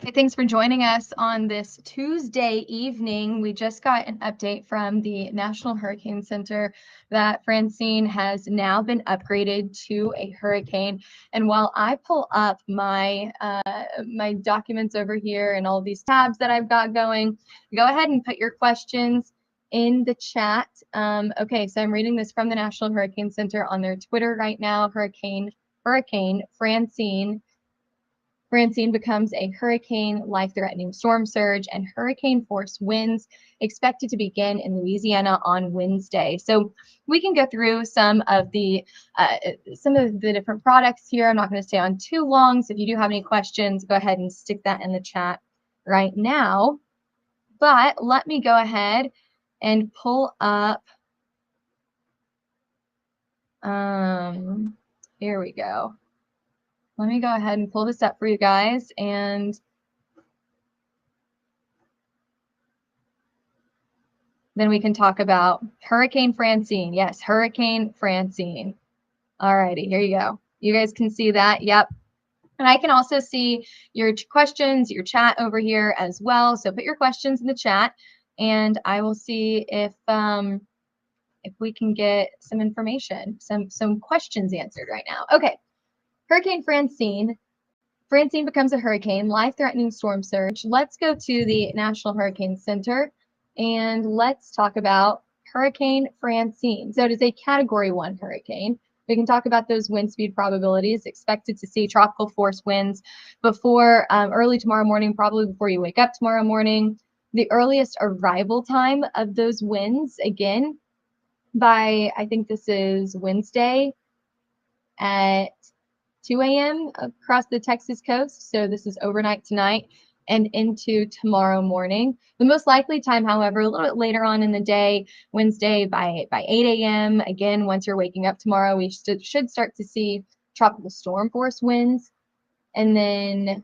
Hey, thanks for joining us on this Tuesday evening. We just got an update from the National Hurricane Center that Francine has now been upgraded to a hurricane. And while I pull up my my documents over here and all these tabs that I've got going, go ahead and put your questions in the chat. Okay, so I'm reading this from the National Hurricane Center on their Twitter right now. Hurricane Francine becomes a hurricane, life-threatening storm surge, and hurricane-force winds expected to begin in Louisiana on Wednesday. So we can go through some of the different products here. I'm not going to stay on too long. So if you do have any questions, go ahead and stick that in the chat right now. But let me go ahead and pull up. Here we go. Let me go ahead and pull this up for you guys, and then we can talk about Hurricane Francine. Yes, Hurricane Francine. All righty, here you go. You guys can see that. Yep. And I can also see your questions, your chat over here as well. So put your questions in the chat, and I will see if we can get some information, some questions answered right now. Okay, Hurricane Francine. Francine becomes a hurricane, life-threatening storm surge. Let's go to the National Hurricane Center and let's talk about Hurricane Francine. So it is a Category 1 hurricane. We can talk about those wind speed probabilities. Expected to see tropical force winds before early tomorrow morning, probably before you wake up tomorrow morning. The earliest arrival time of those winds, again, by, I think this is Wednesday at 2 a.m. across the Texas coast. So this is overnight tonight and into tomorrow morning. The most likely time, however, a little bit later on in the day, Wednesday by 8 a.m. Again, once you're waking up tomorrow, we should start to see tropical storm force winds. And then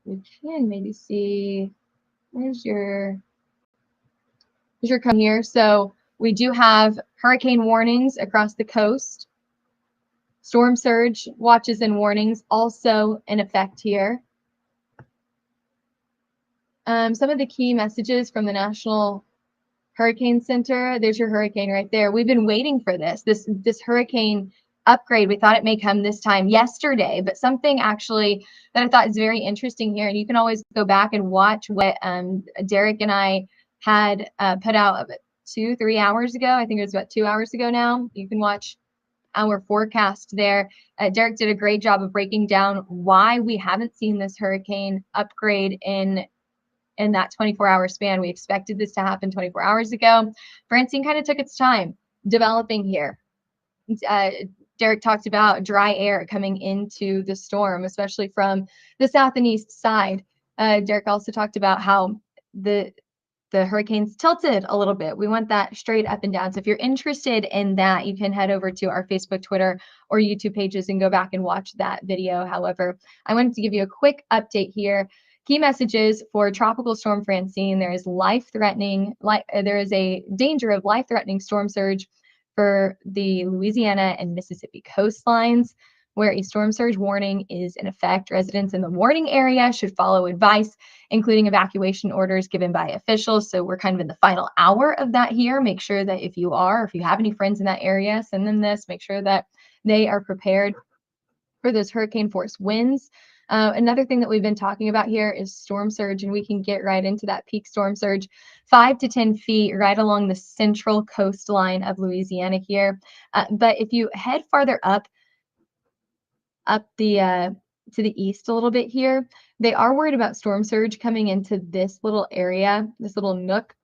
we can maybe see, where's your come here. So we do have hurricane warnings across the coast. Storm surge watches and warnings also in effect here. Some of the key messages from the National Hurricane Center. There's your hurricane right there. We've been waiting for this hurricane upgrade. We thought it may come this time yesterday, but something actually that I thought is very interesting here, and you can always go back and watch what Derek and I had put out about 2-3 hours ago. I think it was about 2 hours ago now. You can watch our forecast there. Derek did a great job of breaking down why we haven't seen this hurricane upgrade in that 24-hour span. We expected this to happen 24 hours ago. Francine kind of took its time developing here. Derek talked about dry air coming into the storm, especially from the south and east side. Derek also talked about how the hurricane's tilted a little bit. We want that straight up and down. So if you're interested in that, you can head over to our Facebook, Twitter, or YouTube pages and go back and watch that video. However, I wanted to give you a quick update here. Key messages for Tropical Storm Francine. There is there is a danger of life-threatening storm surge for the Louisiana and Mississippi coastlines, where a storm surge warning is in effect. Residents in the warning area should follow advice, including evacuation orders given by officials. So we're kind of in the final hour of that here. Make sure that if you have any friends in that area, send them this. Make sure that they are prepared for those hurricane force winds. Another thing that we've been talking about here is storm surge, and we can get right into that peak storm surge, 5 to 10 feet right along the central coastline of Louisiana here. But if you head farther up the to the east a little bit here, they are worried about storm surge coming into this little area, this little nook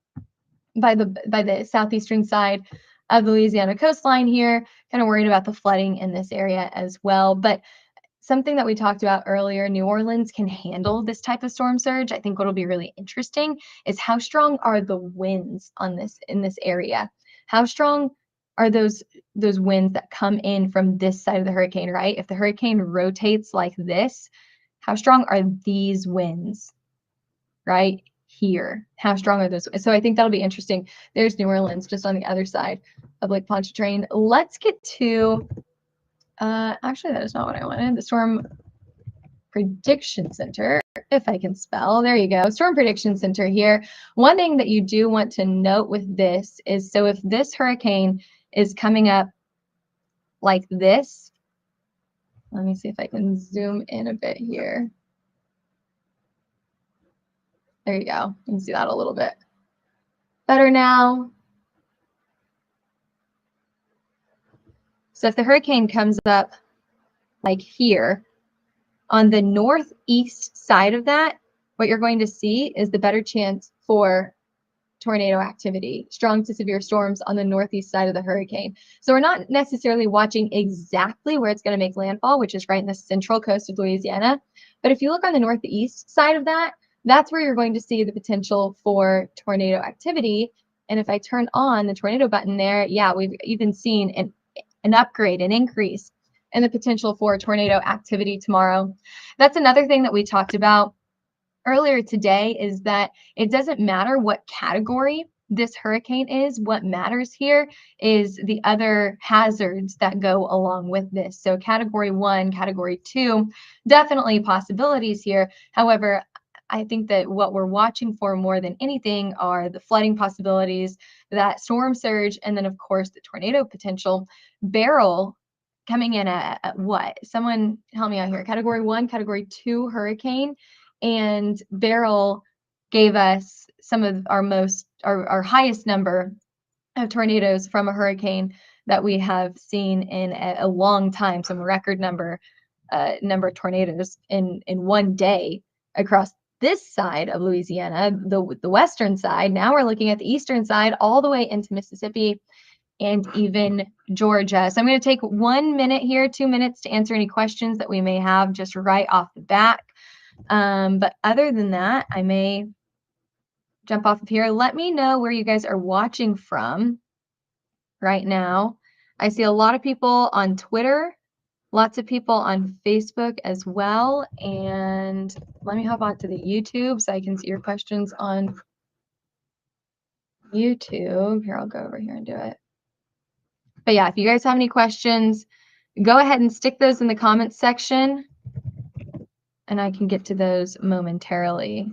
by the southeastern side of the Louisiana coastline here. Kind of worried about the flooding in this area as well. But something that we talked about earlier, New Orleans can handle this type of storm surge. I think what'll be really interesting is how strong are the winds in this area? How strong are those winds that come in from this side of the hurricane, right? If the hurricane rotates like this, how strong are these winds right here? How strong are those? So I think that'll be interesting. There's New Orleans just on the other side of Lake Pontchartrain. Let's get to actually, that is not what I wanted. The storm Prediction Center, if I can spell. There you go. Storm Prediction Center here. One thing that you do want to note with this is, so if this hurricane is coming up like this, let me see if I can zoom in a bit here. There you go. You can see that a little bit better now. So if the hurricane comes up like here, on the northeast side of that, what you're going to see is the better chance for tornado activity, strong to severe storms on the northeast side of the hurricane. So we're not necessarily watching exactly where it's going to make landfall, which is right in the central coast of Louisiana. But if you look on the northeast side of that, that's where you're going to see the potential for tornado activity. And if I turn on the tornado button there, yeah, we've even seen an upgrade, an increase and the potential for tornado activity tomorrow. That's another thing that we talked about earlier today, is that it doesn't matter what category this hurricane is. What matters here is the other hazards that go along with this. So category 1, category 2, definitely possibilities here. However, I think that what we're watching for more than anything are the flooding possibilities, that storm surge, and then of course the tornado potential. Beryl coming in at what? Someone help me out here. Category 1, category 2 hurricane. And Beryl gave us some of our highest number of tornadoes from a hurricane that we have seen in a long time, some record number of tornadoes in one day across this side of Louisiana, the western side. Now we're looking at the eastern side, all the way into Mississippi and even Georgia. So I'm going to take 1 minute here, 2 minutes to answer any questions that we may have just right off the bat. But other than that, I may jump off of here. Let me know where you guys are watching from right now. I see a lot of people on Twitter, lots of people on Facebook as well. And let me hop on to the YouTube so I can see your questions on YouTube. Here, I'll go over here and do it. But yeah, if you guys have any questions, go ahead and stick those in the comments section, and I can get to those momentarily.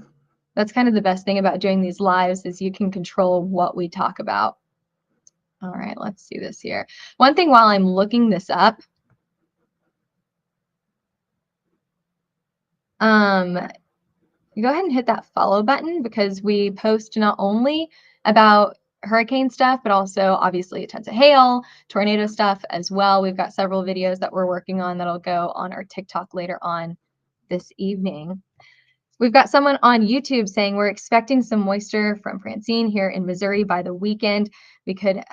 That's kind of the best thing about doing these lives, is you can control what we talk about. All right, let's do this here. One thing while I'm looking this up, go ahead and hit that follow button, because we post not only about hurricane stuff, but also obviously tons of hail, tornado stuff as well. We've got several videos that we're working on that'll go on our TikTok later on this evening. We've got someone on YouTube saying we're expecting some moisture from Francine here in Missouri by the weekend. We could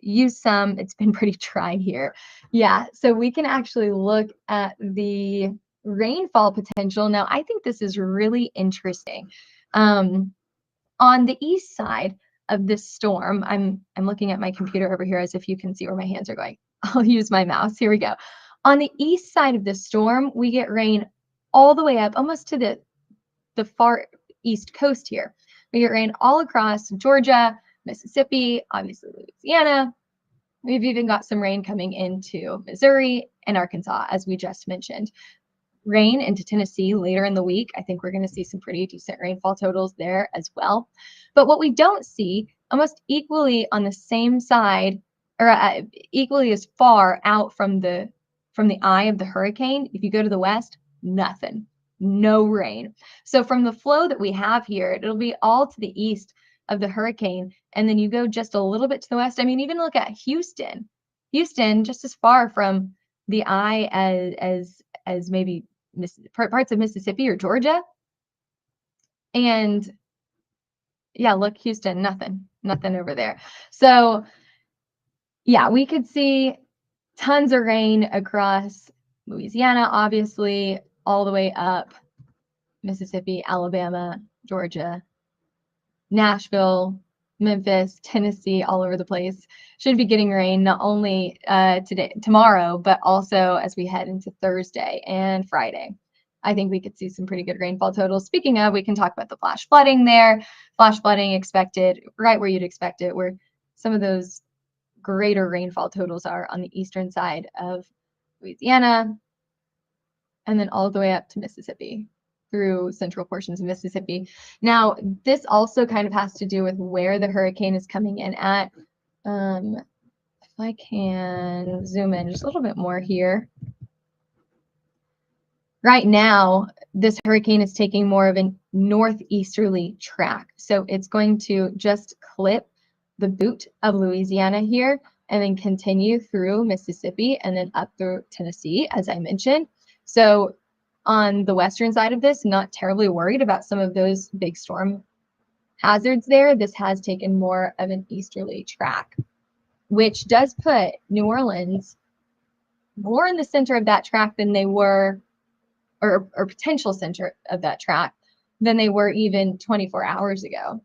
use some. It's been pretty dry here. Yeah, so we can actually look at the rainfall potential. Now, I think this is really interesting. On the east side of this storm, I'm looking at my computer over here as if you can see where my hands are going. I'll use my mouse. Here we go. On the east side of this storm, we get rain all the way up almost to the far east coast here. We get rain all across Georgia, Mississippi, obviously Louisiana. We've even got some rain coming into Missouri and Arkansas, as we just mentioned. Rain into Tennessee later in the week. I think we're going to see some pretty decent rainfall totals there as well. But what we don't see, almost equally on the same side, or equally as far out from the eye of the hurricane, if you go to the west, nothing. No rain. So from the flow that we have here, it'll be all to the east of the hurricane. And then you go just a little bit to the west. I mean, even look at Houston. Houston, just as far from the eye as maybe parts of Mississippi or Georgia. And yeah, look, Houston, nothing over there. So yeah, we could see tons of rain across Louisiana, obviously, all the way up Mississippi, Alabama, Georgia, Nashville, Memphis, Tennessee, all over the place. Should be getting rain not only tomorrow, but also as we head into Thursday and Friday. I think we could see some pretty good rainfall totals. Speaking of, we can talk about the flash flooding there. Flash flooding expected right where you'd expect it, where some of those greater rainfall totals are on the eastern side of Louisiana. and then all the way up to Mississippi through central portions of Mississippi. Now, this also kind of has to do with where the hurricane is coming in at. If I can zoom in just a little bit more here. Right now, this hurricane is taking more of a northeasterly track. So it's going to just clip the boot of Louisiana here and then continue through Mississippi and then up through Tennessee, as I mentioned. So on the western side of this, not terribly worried about some of those big storm hazards there. This has taken more of an easterly track, which does put New Orleans more in the center of that track than they were, or potential center of that track, than they were even 24 hours ago.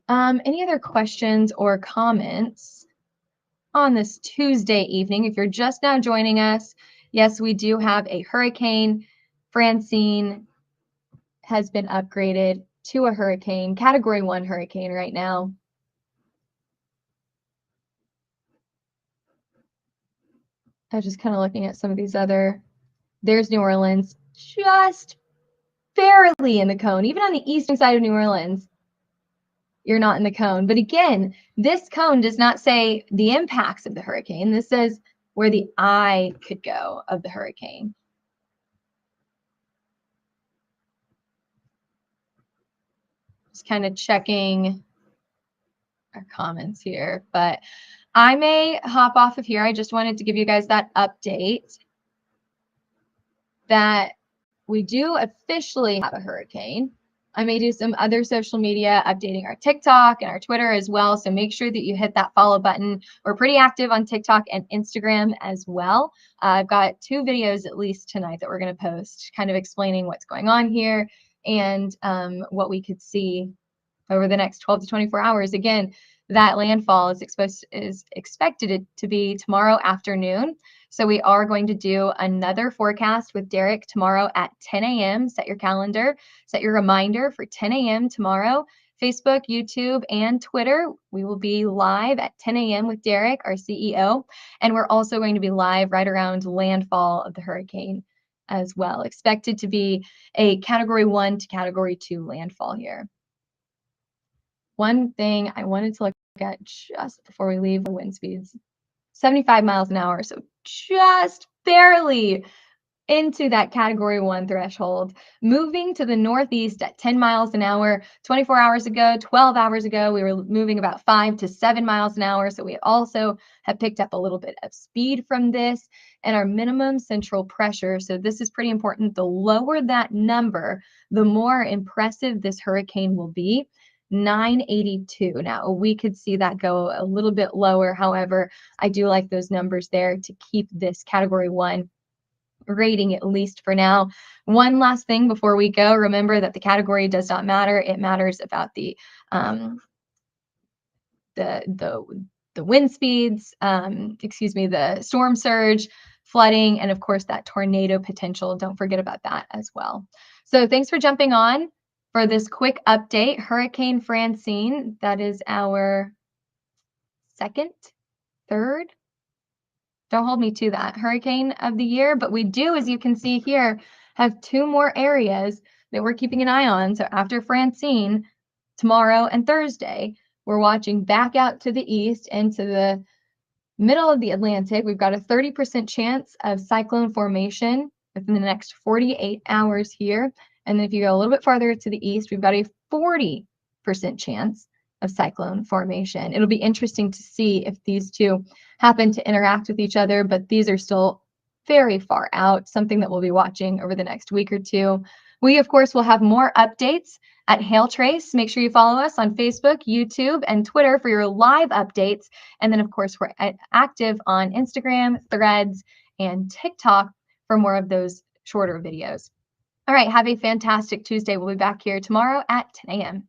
Any other questions or comments on this Tuesday evening? If you're just now joining us, yes, we do have a hurricane. Francine has been upgraded to a hurricane, Category 1 hurricane right now. I was just kind of looking at some of these other, there's New Orleans, just barely in the cone. Even on the eastern side of New Orleans, you're not in the cone. But again, this cone does not say the impacts of the hurricane. This says where the eye could go of the hurricane. Just kind of checking our comments here, but I may hop off of here. I just wanted to give you guys that update that we do officially have a hurricane. I may do some other social media, updating our TikTok and our Twitter as well. So make sure that you hit that follow button. We're pretty active on TikTok and Instagram as well. I've got 2 videos at least tonight that we're going to post, kind of explaining what's going on here and what we could see over the next 12 to 24 hours. Again, that landfall is expected to be tomorrow afternoon. So we are going to do another forecast with Derek tomorrow at 10 a.m. Set your calendar, set your reminder for 10 a.m. tomorrow. Facebook, YouTube, and Twitter. We will be live at 10 a.m. with Derek, our CEO. And we're also going to be live right around landfall of the hurricane as well. Expected to be a Category 1 to Category 2 landfall here. One thing I wanted to look at just before we leave, the wind speeds, 75 miles an hour. So just barely into that Category 1 threshold, moving to the northeast at 10 miles an hour. 24 hours ago, 12 hours ago, we were moving about 5 to 7 miles an hour. So we also have picked up a little bit of speed from this, and our minimum central pressure. So this is pretty important. The lower that number, the more impressive this hurricane will be. 982. Now, we could see that go a little bit lower. However, I do like those numbers there to keep this Category 1 rating, at least for now. One last thing before we go, remember that the category does not matter. It matters about the wind speeds, the storm surge, flooding, and of course that tornado potential. Don't forget about that as well. So thanks for jumping on for this quick update. Hurricane Francine, that is our third, don't hold me to that, hurricane of the year. But we do, as you can see here, have 2 more areas that we're keeping an eye on. So after Francine, tomorrow and Thursday, we're watching back out to the east into the middle of the Atlantic. We've got a 30% chance of cyclone formation within the next 48 hours here. And then if you go a little bit farther to the east, we've got a 40% chance of cyclone formation. It'll be interesting to see if these 2 happen to interact with each other, but these are still very far out, something that we'll be watching over the next week or 2. We, of course, will have more updates at Hail Trace. Make sure you follow us on Facebook, YouTube, and Twitter for your live updates. And then, of course, we're active on Instagram, Threads, and TikTok for more of those shorter videos. All right, have a fantastic Tuesday. We'll be back here tomorrow at 10 a.m.